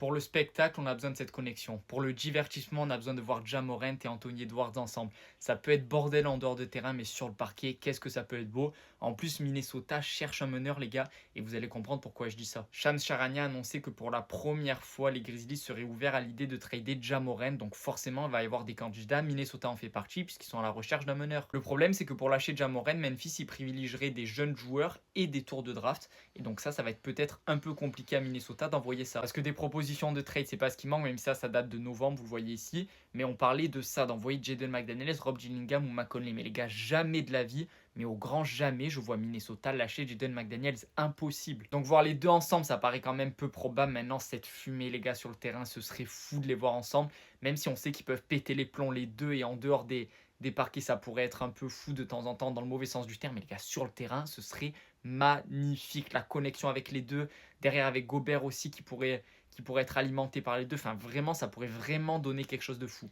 Pour le spectacle, on a besoin de cette connexion. Pour le divertissement, on a besoin de voir Ja Morant et Anthony Edwards ensemble. Ça peut être bordel en dehors de terrain, mais sur le parquet, qu'est-ce que ça peut être beau. En plus, Minnesota cherche un meneur, les gars, et vous allez comprendre pourquoi je dis ça. Shams Charania a annoncé que pour la première fois, les Grizzlies seraient ouverts à l'idée de trader Ja Morant, donc forcément, il va y avoir des candidats. Minnesota en fait partie, puisqu'ils sont à la recherche d'un meneur. Le problème, c'est que pour lâcher Ja Morant, Memphis y privilégierait des jeunes joueurs et des tours de draft. Et donc ça va être peut-être un peu compliqué à Minnesota d'envoyer ça. Parce que des propositions de trade, c'est pas ce qui manque, même si ça date de novembre, vous le voyez ici. Mais on parlait de ça, d'envoyer Jaden McDaniels, Rob Gillingham ou McConley. Mais les gars, jamais de la vie, mais au grand jamais, je vois Minnesota lâcher Jaden McDaniels. Impossible. Donc voir les deux ensemble, ça paraît quand même peu probable. Maintenant, cette fumée, les gars, sur le terrain, ce serait fou de les voir ensemble. Même si on sait qu'ils peuvent péter les plombs les deux et en dehors des parquets, ça pourrait être un peu fou de temps en temps dans le mauvais sens du terme. Mais les gars, sur le terrain, ce serait magnifique. La connexion avec les deux, derrière avec Gobert aussi qui pourrait être alimenté par les deux. Enfin, vraiment, ça pourrait vraiment donner quelque chose de fou.